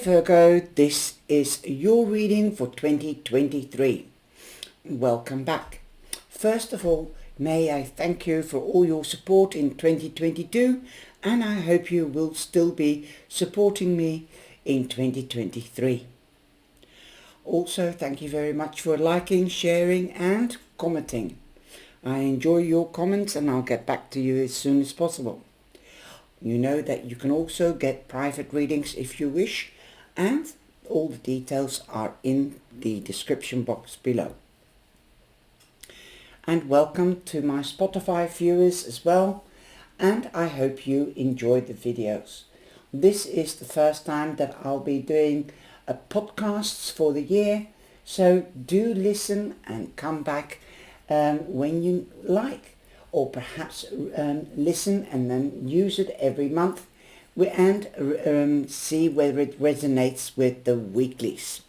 Virgo, this is your reading for 2023. Welcome back. First of all, may I thank you for all your support in 2022, and I hope you will still be supporting me in 2023. Also, thank you very much for liking, sharing and commenting. I enjoy your comments and I'll get back to you as soon as possible. You know that you can also get private readings if you wish, and all the details are in the description box below. And welcome to my Spotify viewers as well, and I hope you enjoyed the videos. This is the first time that I'll be doing podcasts for the year, so do listen and come back when you like. Or perhaps listen and then use it every month and see whether it resonates with the weeklies.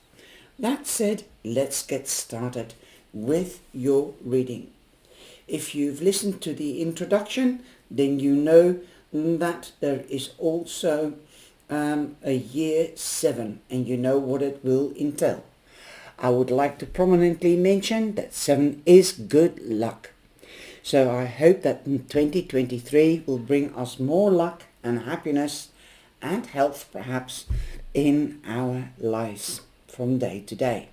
That said, let's get started with your reading. If you've listened to the introduction, then you know that there is also a year 7, and you know what it will entail. I would like to prominently mention that 7 is good luck. So I hope that 2023 will bring us more luck and happiness and health perhaps in our lives from day to day.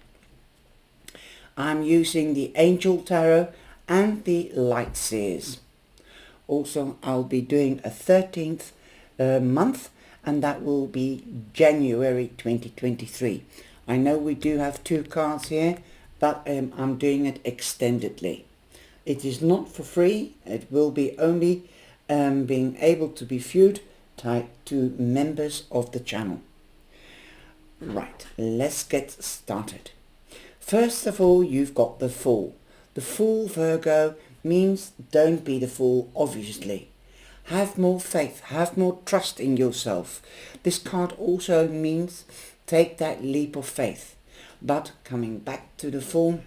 I'm using the Angel Tarot and the Light Seers. Also, I'll be doing a 13th month, and that will be January 2023. I know we do have 2 cards here, but I'm doing it extendedly. It is not for free. It will be only being able to be viewed to members of the channel. Right, let's get started. First of all, you've got the Fool. The Fool, Virgo, means don't be the fool, obviously. Have more faith, have more trust in yourself. This card also means take that leap of faith. But coming back to the Fool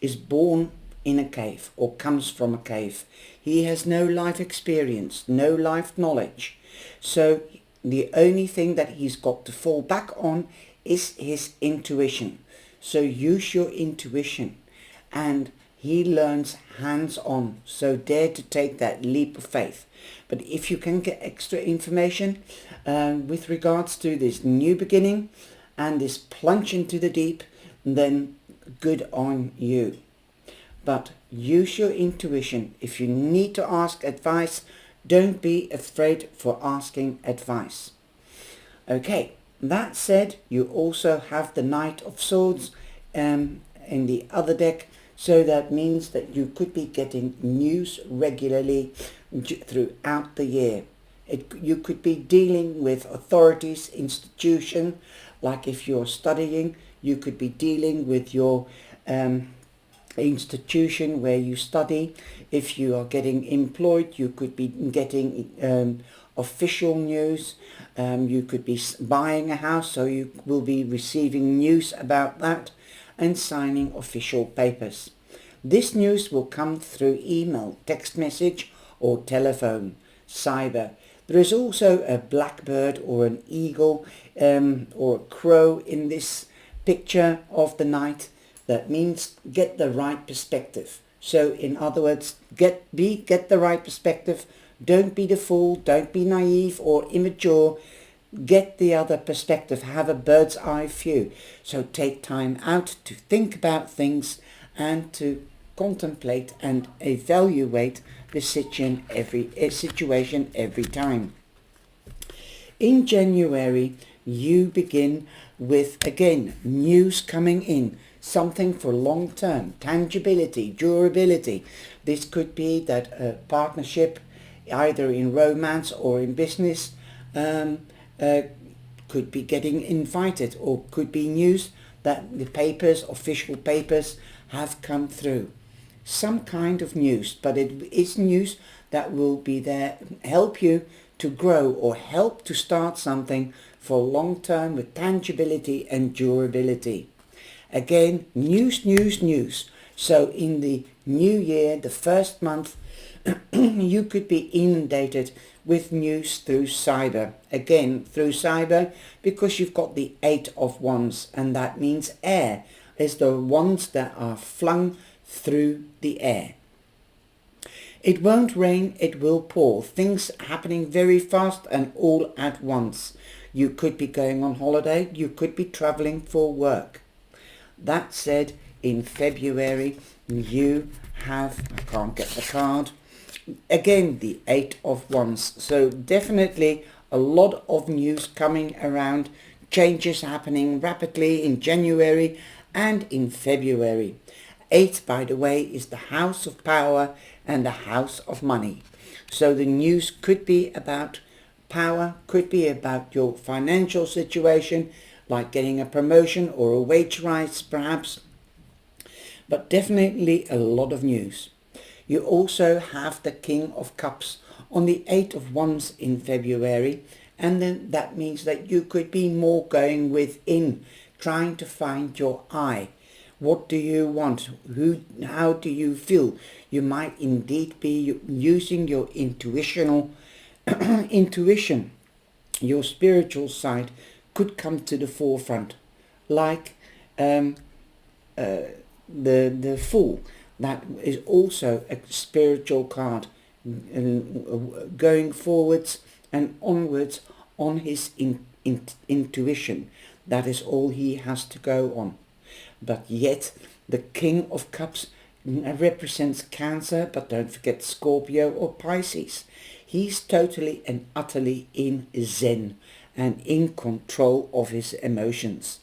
is born in a cave, or comes from a cave. He has no life experience, no life knowledge. So the only thing that he's got to fall back on is his intuition. So use your intuition, and he learns hands-on. So dare to take that leap of faith. But if you can get extra information with regards to this new beginning and this plunge into the deep, then good on you. But use your intuition. If you need to ask advice, don't be afraid for asking advice. Okay, that said, you also have the Knight of Swords in the other deck. So that means that you could be getting news regularly throughout the year. You could be dealing with authorities, institution, like if you're studying, you could be dealing with your institution where you study. If you are getting employed, you could be getting official news. You could be buying a house, so you will be receiving news about that and signing official papers. This news will come through email, text message or telephone, cyber. There is also a blackbird or an eagle or a crow in this picture of the night. That means get the right perspective. So in other words, get the right perspective. Don't be the fool. Don't be naive or immature. Get the other perspective. Have a bird's eye view. So take time out to think about things and to contemplate and evaluate the situation every time. In January, you begin with, again, news coming in. Something for long term, tangibility, durability. This could be that a partnership, either in romance or in business, could be getting invited, or could be news that the papers, official papers, have come through. Some kind of news, but it is news that will be there, help you to grow or help to start something for long term with tangibility and durability. Again, news. So in the New year, the first month, you could be inundated with news through cyber. Again, through cyber, because you've got the 8 of Wands, and that means air. It's the wands that are flung through the air. It won't rain, it will pour. Things happening very fast and all at once. You could be going on holiday, you could be travelling for work. That said, in February, you have, I can't get the card, again the 8 of Wands. So definitely a lot of news coming around, changes happening rapidly in January and in February. 8, by the way, is the house of power and the house of money. So the news could be about power, could be about your financial situation, like getting a promotion or a wage rise perhaps, but definitely a lot of news. You also have the King of Cups on the 8 of Wands in February, and then that means that you could be more going within, trying to find your eye. What do you want? How do you feel? You might indeed be using your intuition. Your spiritual side could come to the forefront, like the Fool. That is also a spiritual card, going forwards and onwards on his intuition. That is all he has to go on. But yet the King of Cups represents Cancer, but don't forget Scorpio or Pisces. He's totally and utterly in Zen and in control of his emotions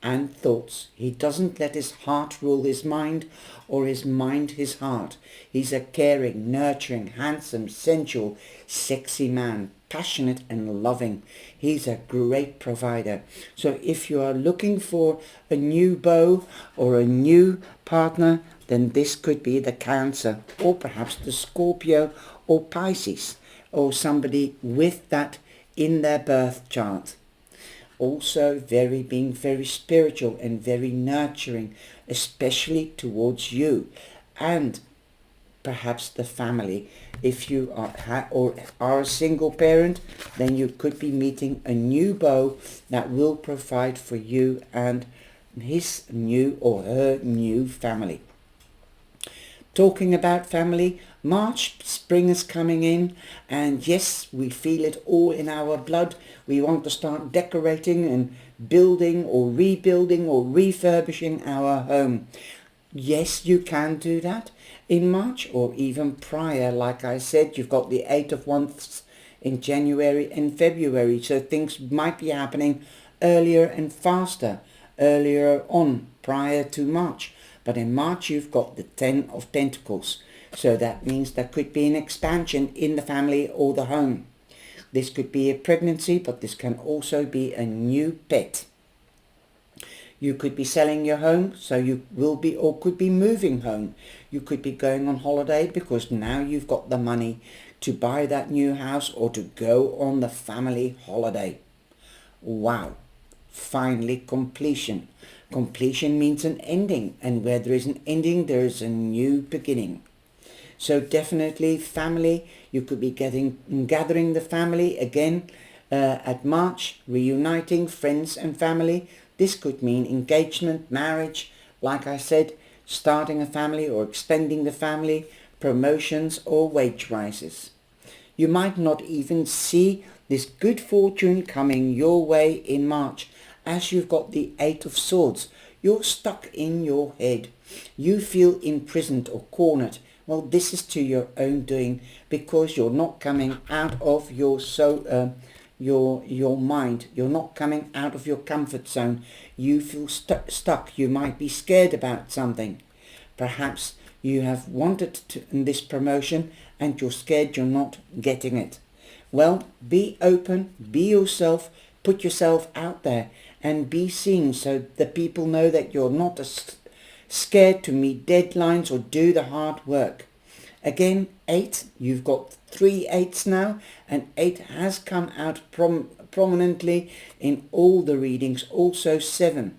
and thoughts. He doesn't let his heart rule his mind or his mind his heart. He's a caring, nurturing, handsome, sensual, sexy man, passionate and loving. He's a great provider. So if you are looking for a new beau or a new partner, then this could be the Cancer, or perhaps the Scorpio or Pisces, or somebody with that in their birth chart. Also being very spiritual and very nurturing, especially towards you and perhaps the family. If you are a single parent, then you could be meeting a new beau that will provide for you and his new or her new family. Talking about family, March, spring is coming in, and yes, we feel it all in our blood. We want to start decorating and building or rebuilding or refurbishing our home. Yes, you can do that in March or even prior. Like I said, you've got the 8 of Wands in January and February, so things might be happening earlier and faster, earlier on, prior to March. But in March, you've got the 10 of Pentacles. So that means there could be an expansion in the family or the home. This could be a pregnancy, but this can also be a new pet. You could be selling your home, so you will be or could be moving home. You could be going on holiday because now you've got the money to buy that new house or to go on the family holiday. Wow. Finally, completion. Completion means an ending, and where there is an ending, there is a new beginning. So definitely family, you could be gathering the family again at March, reuniting friends and family. This could mean engagement, marriage, like I said, starting a family or extending the family, promotions or wage rises. You might not even see this good fortune coming your way in March, as you've got the 8 of Swords. You're stuck in your head. You feel imprisoned or cornered. Well, this is to your own doing, because you're not coming out of your mind. You're not coming out of your comfort zone. You feel stuck. You might be scared about something. Perhaps you have wanted this promotion and you're scared you're not getting it. Well, be open, be yourself, put yourself out there and be seen, so the people know that you're not scared to meet deadlines or do the hard work. Again, 8, you've got 3 8s now, and 8 has come out prominently in all the readings, also 7.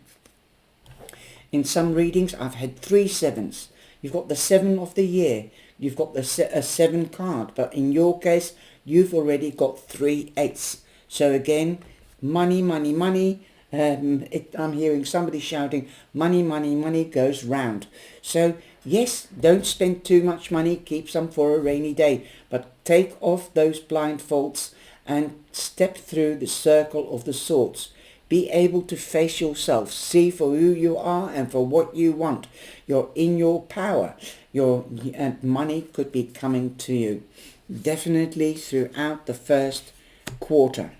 In some readings I've had 3 7s. You've got the 7 of the year. You've got a 7 card. But in your case, you've already got 3 8s. So again, money, money, money. I'm hearing somebody shouting, money, money, money goes round. So yes, don't spend too much money. Keep some for a rainy day. But take off those blindfolds and step through the circle of the swords. Be able to face yourself. See for who you are and for what you want. You're in your power. And money could be coming to you. Definitely throughout the first quarter.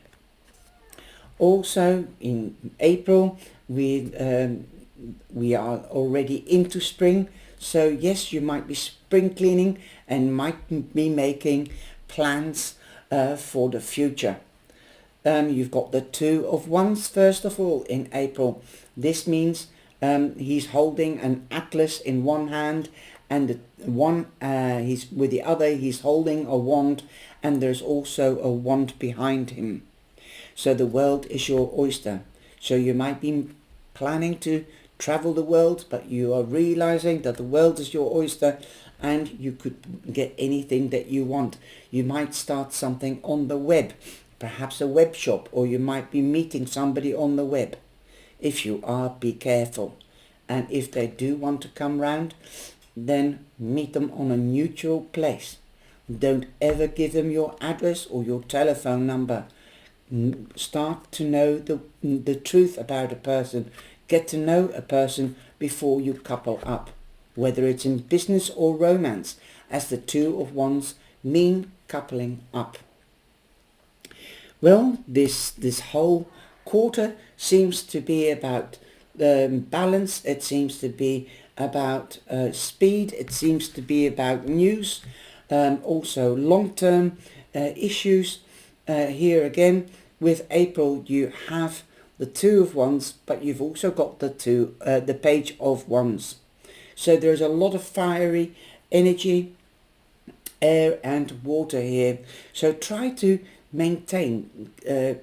Also in April, we are already into spring. So yes, you might be spring cleaning and might be making plans for the future. You've got the 2 of Wands first of all in April. This means he's holding an atlas in one hand, and he's with the other he's holding a wand, and there's also a wand behind him. So the world is your oyster. So you might be planning to travel the world, but you are realizing that the world is your oyster and you could get anything that you want. You might start something on the web, perhaps a web shop, or you might be meeting somebody on the web. If you are, be careful. And if they do want to come round, then meet them on a neutral place. Don't ever give them your address or your telephone number. Start to know the truth about a person. Get to know a person before you couple up, whether it's in business or romance, as the 2 of Wands mean coupling up. Well, this whole quarter seems to be about balance. It seems to be about speed. It seems to be about news. Also long-term issues. Here again, with April, you have the 2 of Wands, but you've also got the Page of Wands. So there's a lot of fiery energy, air and water here. So try to maintain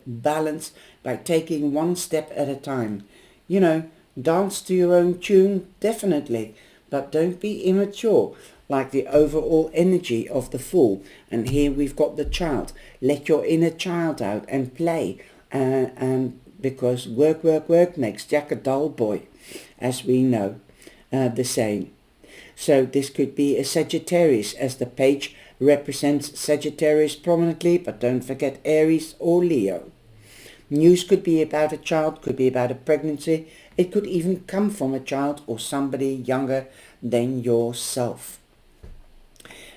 balance by taking one step at a time. You know, dance to your own tune, definitely, but don't be immature, like the overall energy of the Fool. And here we've got the Child. Let your inner child out and play, and because work makes Jack a dull boy, as we know the saying. So this could be a Sagittarius, as the Page represents Sagittarius prominently, but don't forget Aries or Leo. News could be about a child, could be about a pregnancy. It could even come from a child or somebody younger than yourself.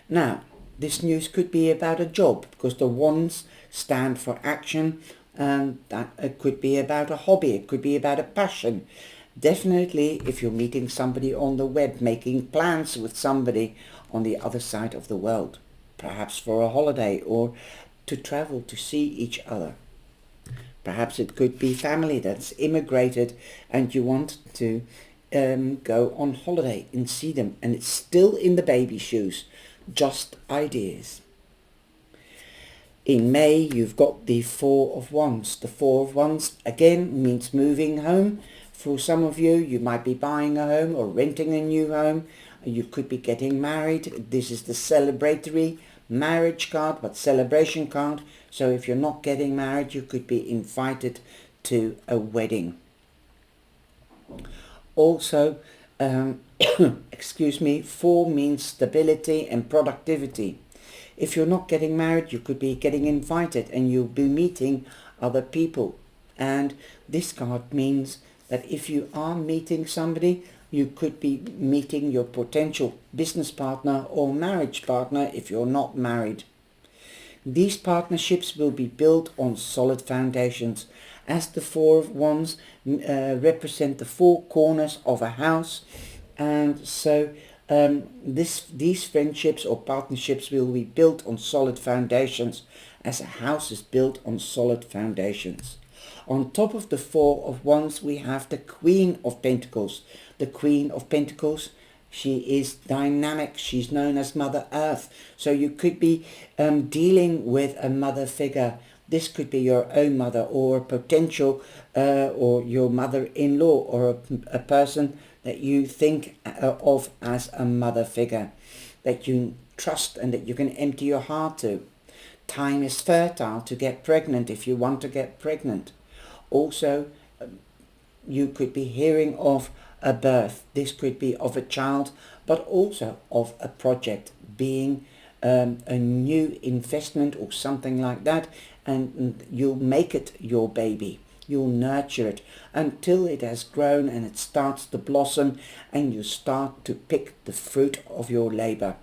Now, this news could be about a job, because the Wands stand for action, and that it could be about a hobby, it could be about a passion. Definitely, if you're meeting somebody on the web, making plans with somebody on the other side of the world, perhaps for a holiday or to travel to see each other. Perhaps it could be family that's immigrated and you want to go on holiday and see them, and it's still in the baby shoes. Just ideas. In May, you've got the 4 of Wands. The 4 of Wands, again, means moving home. For some of you, you might be buying a home or renting a new home. You could be getting married. This is the celebratory marriage card, but celebration card. So if you're not getting married, you could be invited to a wedding. Also, excuse me, 4 means stability and productivity. If you're not getting married, you could be getting invited and you'll be meeting other people. And this card means that if you are meeting somebody, you could be meeting your potential business partner or marriage partner if you're not married. These partnerships will be built on solid foundations, as the 4 of Wands represent the 4 corners of a house. And so these friendships or partnerships will be built on solid foundations, as a house is built on solid foundations. On top of the 4 of Wands, we have the Queen of Pentacles. The Queen of Pentacles, she is dynamic. She's known as Mother Earth. So you could be dealing with a mother figure This could be your own mother, or a potential or your mother-in-law, or a person that you think of as a mother figure that you trust and that you can empty your heart to. Time is fertile to get pregnant if you want to get pregnant. Also, you could be hearing of a birth. This could be of a child, but also of a project being a new investment or something like that, and you'll make it your baby. You'll nurture it until it has grown and it starts to blossom, and you start to pick the fruit of your labor.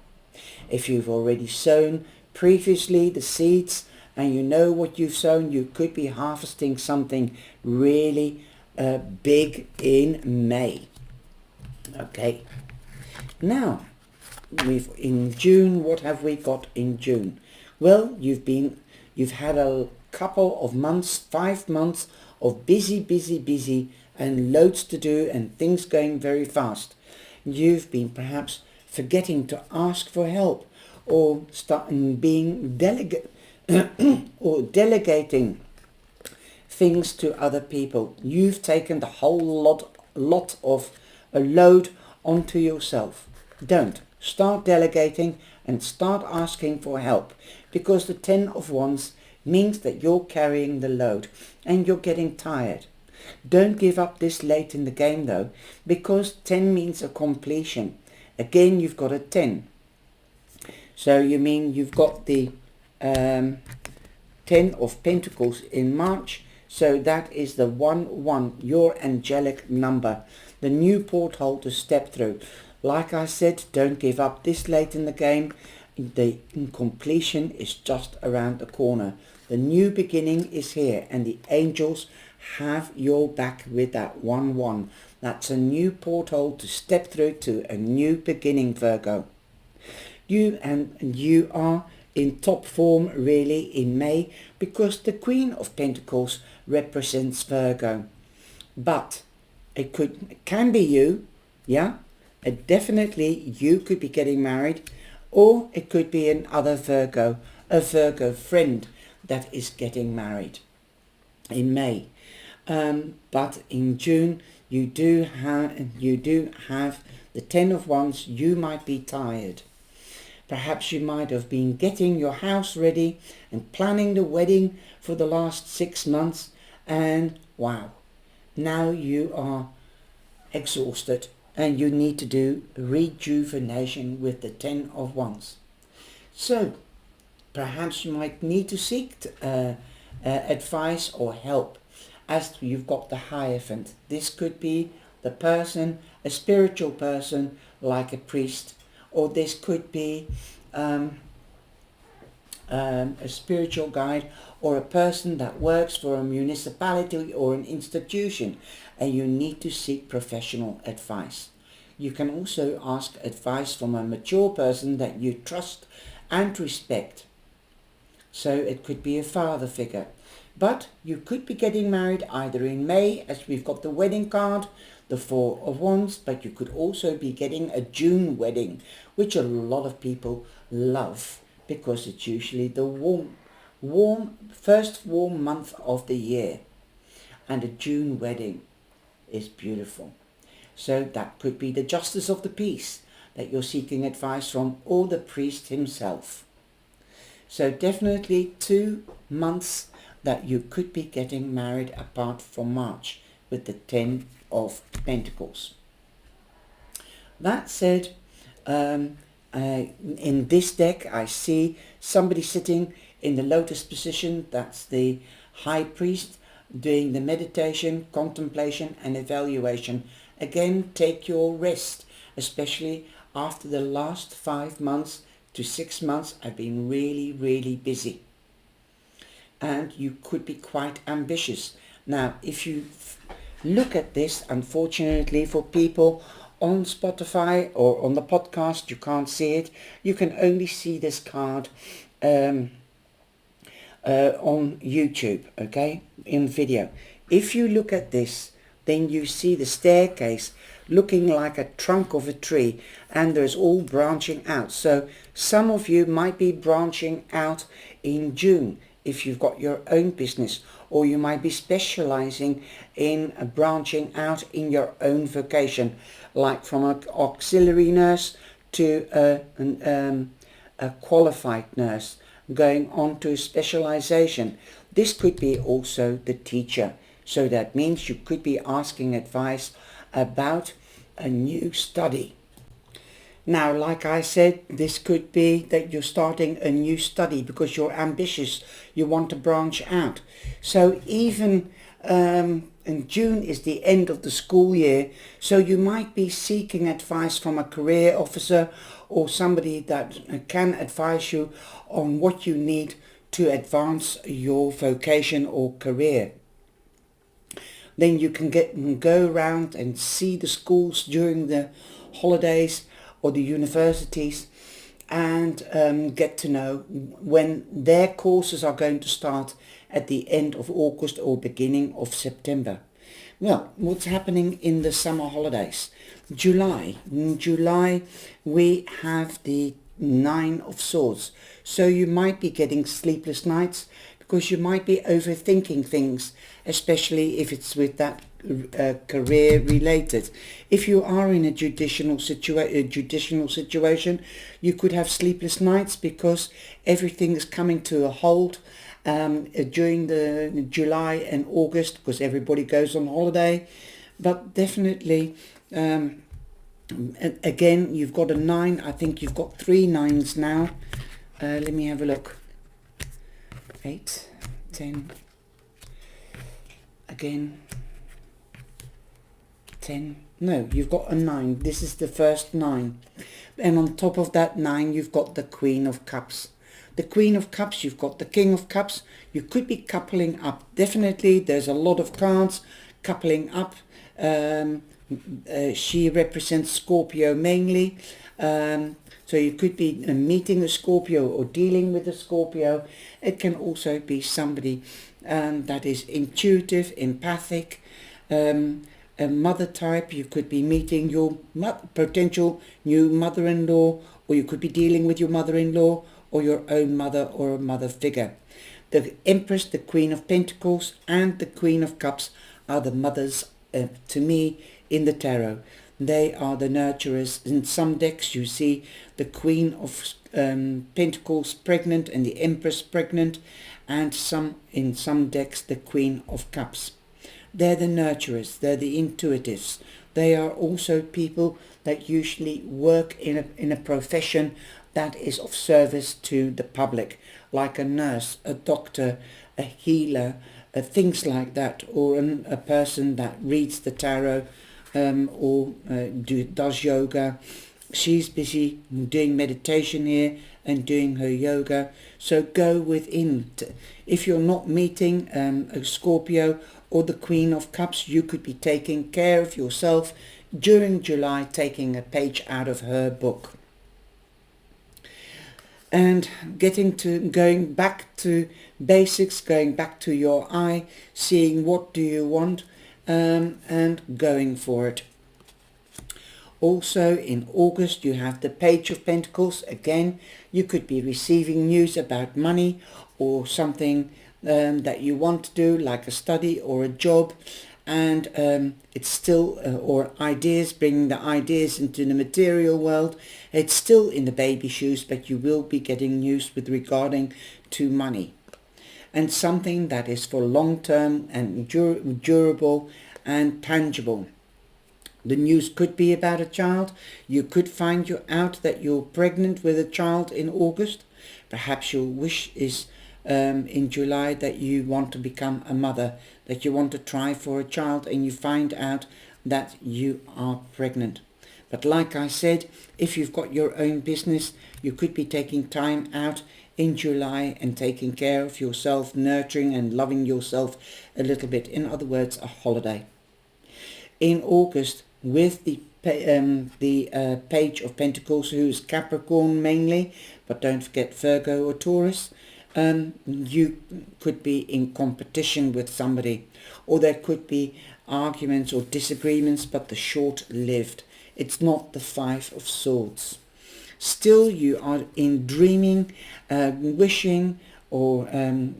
If you've already sown previously the seeds and you know what you've sown, you could be harvesting something really big in May. Okay, now in June, what have we got in June? Well, you've had a couple of months, 5 months of busy and loads to do and things going very fast. You've been perhaps forgetting to ask for help, or starting being or delegating things to other people. You've taken the whole lot of a load onto yourself. Don't. Start delegating and start asking for help, because the 10 of Wands means that you're carrying the load and you're getting tired. Don't give up this late in the game though, because 10 means a completion. Again, you've got a 10. So you mean you've got the 10 of Pentacles in March. So that is the 1-1, your angelic number, the new porthole to step through. Like I said, don't give up this late in the game. The completion is just around the corner. The new beginning is here, and the angels have your back with that 1-1. That's a new porthole to step through to a new beginning, Virgo. You are in top form really in May, because the Queen of Pentacles represents Virgo. But it can be you, yeah? Definitely you could be getting married, or it could be another Virgo, a Virgo friend that is getting married in May. But in June you do have the 10 of Wands. You might be tired. Perhaps you might have been getting your house ready and planning the wedding for the last 6 months, and wow, now you are exhausted and you need to do rejuvenation with the 10 of Wands. So perhaps you might need to seek advice or help, as you've got the Hierophant. This could be the person, a spiritual person like a priest, or this could be a spiritual guide, or a person that works for a municipality or an institution, and you need to seek professional advice. You can also ask advice from a mature person that you trust and respect. So it could be a father figure. But you could be getting married either in May, as we've got the wedding card, the 4 of Wands, but you could also be getting a June wedding, which a lot of people love, because it's usually the first warm month of the year, and a June wedding is beautiful. So that could be the Justice of the Peace that you're seeking advice from, or the priest himself. So definitely 2 months that you could be getting married apart from March, with the 10 of Pentacles. That said, in this deck I see somebody sitting in the lotus position. That's the High Priest, doing the meditation, contemplation and evaluation. Again, take your rest, especially after the last 5 months to 6 months I've been really busy. And you could be quite ambitious. Now, if you look at this, unfortunately for people on Spotify or on the podcast, you can't see it. You can only see this card on YouTube, okay, in video. If you look at this, then you see the staircase looking like a trunk of a tree, and there's all branching out. So some of you might be branching out in June. if you've got your own business, or you might be specializing in branching out in your own vocation, like from an auxiliary nurse to a qualified nurse, going on to specialization. This could be also the teacher. So that means you could be asking advice about a new study. Now, like I said, this could be that you're starting a new study because you're ambitious, you want to branch out. So even in June is the end of the school year, so you might be seeking advice from a career officer or somebody that can advise you on what you need to advance your vocation or career. Then you can go around and see the schools during the holidays or the universities, and get to know when their courses are going to start at the end of August or beginning of September. Well, what's happening in the summer holidays? In July we have the Nine of Swords, so you might be getting sleepless nights because you might be overthinking things, especially if it's with that career related. If you are in a judicial situation, you could have sleepless nights because everything is coming to a halt during the July and August, because everybody goes on holiday. But definitely again, you've got a 9. I think you've got 3 9s now. Let me have a look. 8, 10, again 10. No, you've got a 9. This is the first 9, and on top of that 9 you've got the Queen of Cups. The Queen of Cups, you've got the King of Cups. You could be coupling up. Definitely there's a lot of cards coupling up. She represents Scorpio mainly, so you could be meeting a Scorpio or dealing with a Scorpio. It can also be somebody that is intuitive, empathic, a mother type. You could be meeting your potential new mother-in-law, or you could be dealing with your mother-in-law or your own mother or a mother figure. The Empress, the Queen of Pentacles and the Queen of Cups are the mothers to me in the tarot. They are the nurturers. In some decks you see the Queen of Pentacles pregnant and the Empress pregnant, and in some decks the Queen of Cups. They're the nurturers, they're the intuitives. They are also people that usually work in a profession that is of service to the public, like a nurse, a doctor, a healer, things like that, or a person that reads the tarot or does yoga. She's busy doing meditation here and doing her yoga. So go within. If you're not meeting a Scorpio or the Queen of Cups, you could be taking care of yourself during July, taking a page out of her book. And going back to basics, going back to your eye, seeing what do you want, and going for it. Also in August you have the Page of Pentacles. Again, you could be receiving news about money or something that you want to do, like a study or a job, and it's still or ideas, bringing the ideas into the material world. It's still in the baby shoes, but you will be getting news with regarding to money, and something that is for long term and durable and tangible. The news could be about a child. You could find out that you're pregnant with a child in August. Perhaps your wish is in July that you want to become a mother, that you want to try for a child, and you find out that you are pregnant. But like I said, if you've got your own business, you could be taking time out in July and taking care of yourself, nurturing and loving yourself a little bit. In other words, a holiday. In August, with the Page of Pentacles, who is Capricorn mainly, but don't forget Virgo or Taurus, you could be in competition with somebody, or there could be arguments or disagreements, but the short-lived. It's not the Five of Swords. Still, you are in dreaming, wishing, or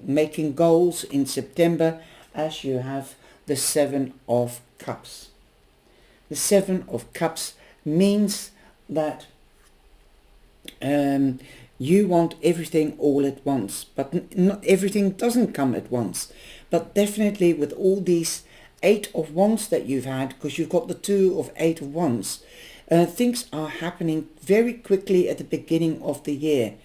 making goals in September, as you have the Seven of Cups. The Seven of Cups means that you want everything all at once, but not everything doesn't come at once. But definitely with all these Eight of Wands that you've had, because you've got the Two of Eight of Wands, things are happening very quickly at the beginning of the year.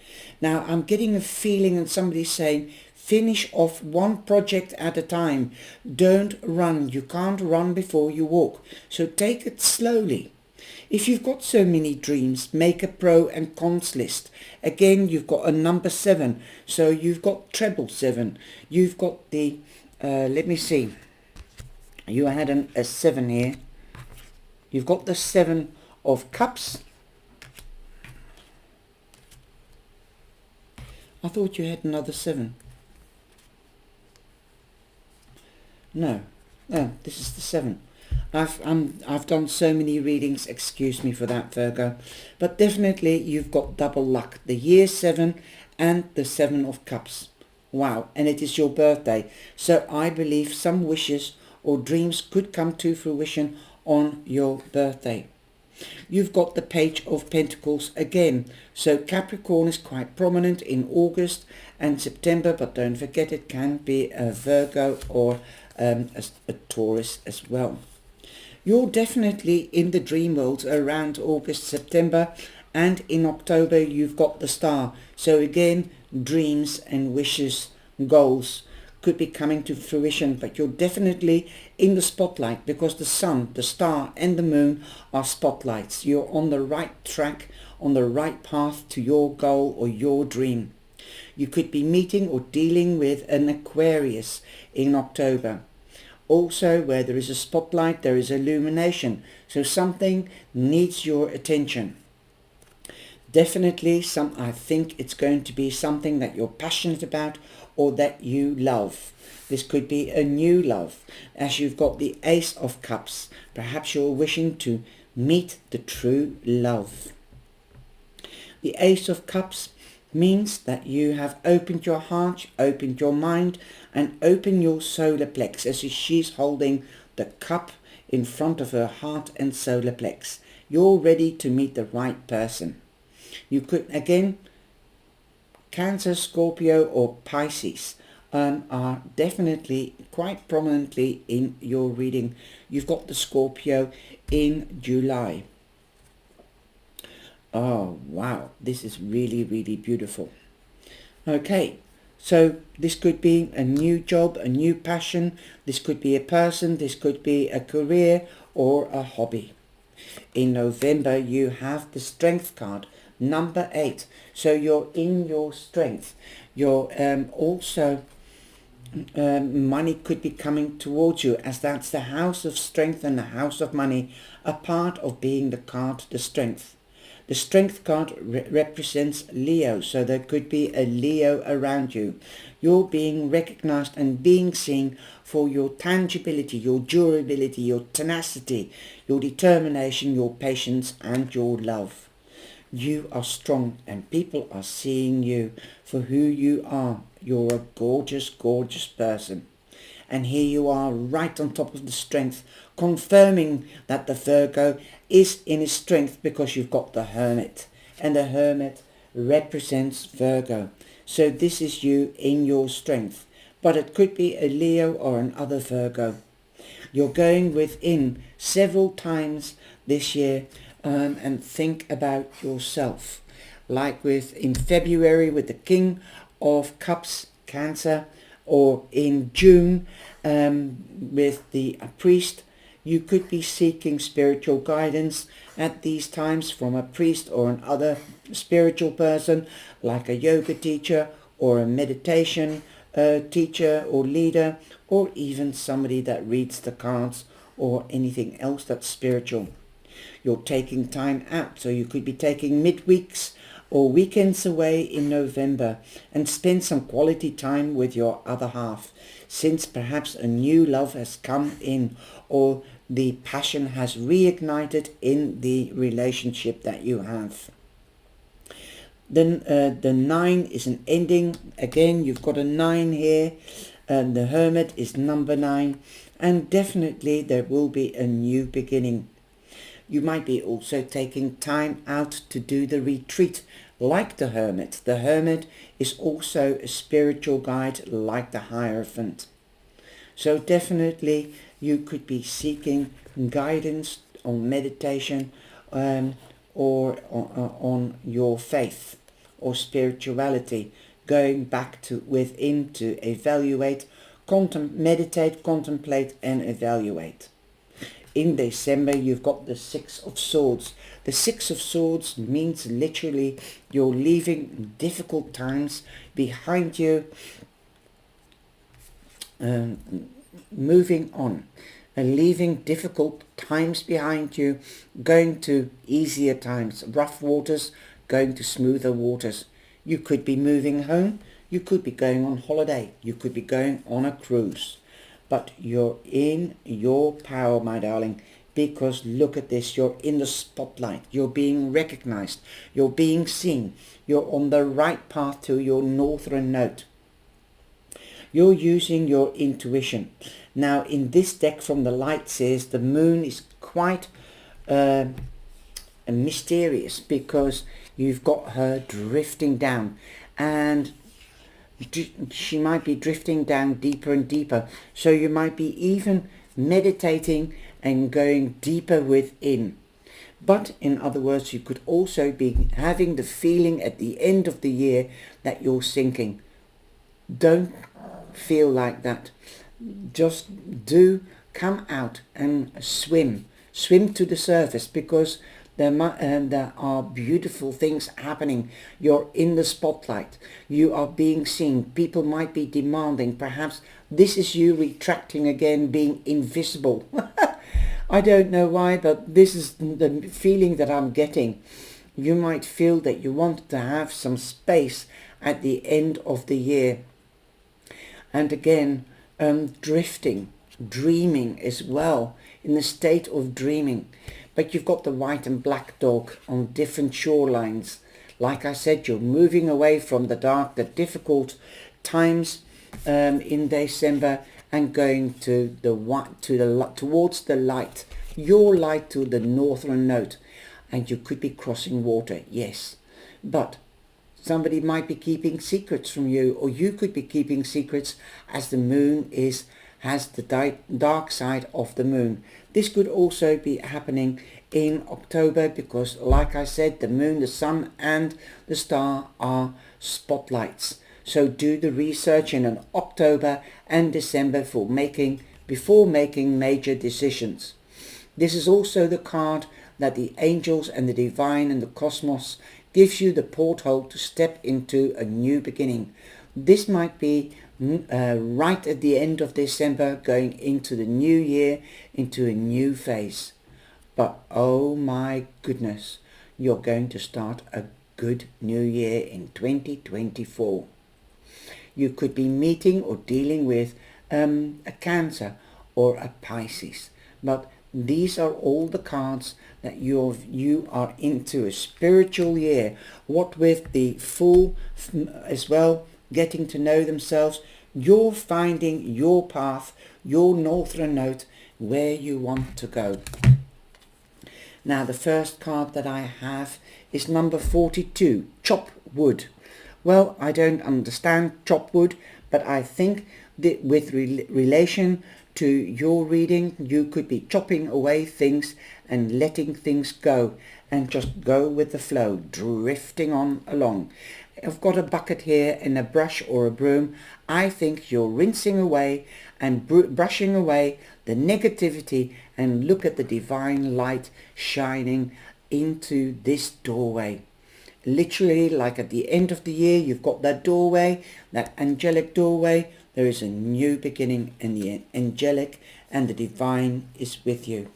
Now I'm getting a feeling, and somebody's saying, finish off one project at a time. Don't run. You can't run before you walk. So take it slowly. If you've got so many dreams, make a pro and cons list. Again, you've got a number 7. So you've got treble 7. You've got the, let me see. You had a 7 here. You've got the 7 of Cups. I thought you had another 7. No, this is the 7. I've done so many readings, excuse me for that, Virgo. But definitely you've got double luck. The year 7 and the 7 of Cups. Wow, and it is your birthday. So I believe some wishes or dreams could come to fruition on your birthday. You've got the Page of Pentacles again. So Capricorn is quite prominent in August and September, but don't forget it can be a Virgo or a Taurus as well. You're definitely in the dream world around August, September, and in October you've got the Star. So again, dreams and wishes, goals could be coming to fruition, but you're definitely in the spotlight because the Sun, the Star and the Moon are spotlights. You're on the right track, on the right path to your goal or your dream. You could be meeting or dealing with an Aquarius in October. Also, where there is a spotlight, there is illumination. So something needs your attention. Definitely I think it's going to be something that you're passionate about or that you love. This could be a new love, as you've got the Ace of Cups. Perhaps you're wishing to meet the true love. The Ace of Cups means that you have opened your heart, opened your mind, and opened your solar plex, as if she's holding the cup in front of her heart and solar plex. You're ready to meet the right person. You could, again, Cancer, Scorpio or Pisces are definitely quite prominently in your reading. You've got the Scorpio in July. Oh, wow. This is really, really beautiful. Okay, so this could be a new job, a new passion. This could be a person. This could be a career or a hobby. In November, you have the Strength card, number 8. So you're in your strength. You're also... money could be coming towards you, as that's the house of strength and the house of money, a part of being the card, the Strength. The Strength card represents Leo, so there could be a Leo around you. You're being recognized and being seen for your tangibility, your durability, your tenacity, your determination, your patience and your love. You are strong and people are seeing you for who you are. You're a gorgeous, gorgeous person. And here you are right on top of the Strength, confirming that the Virgo is in his strength, because you've got the Hermit. And the Hermit represents Virgo. So this is you in your strength. But it could be a Leo or another Virgo. You're going within several times this year and think about yourself. Like in February with the King of Cups, Cancer, or in June with the priest. You could be seeking spiritual guidance at these times from a priest or another spiritual person, like a yoga teacher or a meditation teacher or leader, or even somebody that reads the cards or anything else that's spiritual. You're taking time out, so you could be taking midweeks or weekends away in November and spend some quality time with your other half, since perhaps a new love has come in or the passion has reignited in the relationship that you have. Then the 9 is an ending. Again, you've got a 9 here. The Hermit is number 9. And definitely there will be a new beginning. You might be also taking time out to do the retreat like the Hermit. The Hermit is also a spiritual guide like the Hierophant. So definitely you could be seeking guidance on meditation or on your faith or spirituality, going back to within to evaluate, meditate, contemplate and evaluate. In December you've got the 6 of Swords. The 6 of Swords means literally you're leaving difficult times behind you, moving on and leaving difficult times behind you, going to easier times, rough waters, going to smoother waters. You could be moving home, you could be going on holiday, you could be going on a cruise, but you're in your power, my darling, because look at this, you're in the spotlight, you're being recognized, you're being seen, you're on the right path to your northern node. You're using your intuition. Now in this deck from the light says the moon is quite mysterious, because you've got her drifting down, and she might be drifting down deeper and deeper. So you might be even meditating and going deeper within. But in other words, you could also be having the feeling at the end of the year that you're sinking. Don't feel like that. Just do come out and swim to the surface, because there are beautiful things happening. You're in the spotlight, you are being seen, people might be demanding, perhaps this is you retracting again, being invisible. I don't know why, but this is the feeling that I'm getting. You might feel that you want to have some space at the end of the year. And again, drifting, dreaming as well, in the state of dreaming. But you've got the white and black dog on different shorelines. Like I said, you're moving away from the dark, the difficult times in December, and going to towards the light, your light, to the northern node. And you could be crossing water, yes, but somebody might be keeping secrets from you, or you could be keeping secrets, as the moon has the dark side of the moon. This could also be happening in October, because like I said, the moon, the sun and the star are spotlights. So do the research in October and December before making major decisions. This is also the card that the angels and the divine and the cosmos gives you, the porthole to step into a new beginning. This might be right at the end of December, going into the new year, into a new phase. But oh my goodness, you're going to start a good new year in 2024. You could be meeting or dealing with a Cancer or a Pisces, but these are all the cards that you are into a spiritual year. What with the full as well, getting to know themselves, you're finding your path, your northern node, where you want to go. Now the first card that I have is number 42, chop wood. Well, I don't understand chop wood, but I think that with relation to your reading, you could be chopping away things and letting things go, and just go with the flow, drifting on along. I've got a bucket here and a brush or a broom. I think you're rinsing away and brushing away the negativity, and look at the divine light shining into this doorway. Literally, like at the end of the year, you've got that doorway, that angelic doorway. There is a new beginning, and the angelic and the divine is with you.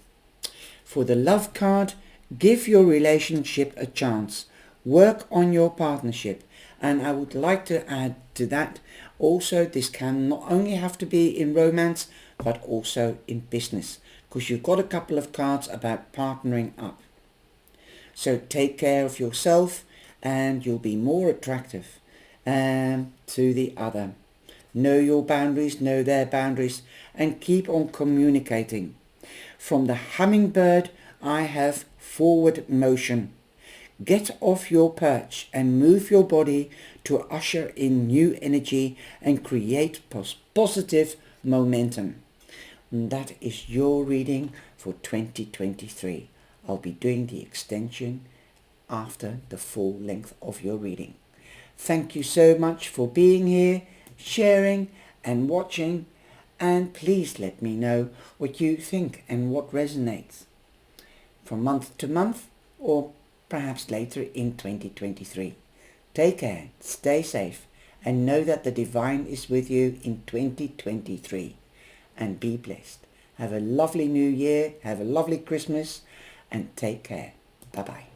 For the love card, give your relationship a chance. Work on your partnership. And I would like to add to that also, this can not only have to be in romance, but also in business, because you've got a couple of cards about partnering up. So take care of yourself and you'll be more attractive to the other. Know your boundaries, know their boundaries, and keep on communicating. From the hummingbird, I have forward motion. Get off your perch and move your body to usher in new energy and create positive momentum. And that is your reading for 2023. I'll be doing the extension after the full length of your reading. Thank you so much for being here, sharing and watching, and please let me know what you think and what resonates from month to month, or perhaps later in 2023. Take care, stay safe, and know that the divine is with you in 2023. And be blessed. Have a lovely new year, have a lovely Christmas, and take care. Bye-bye.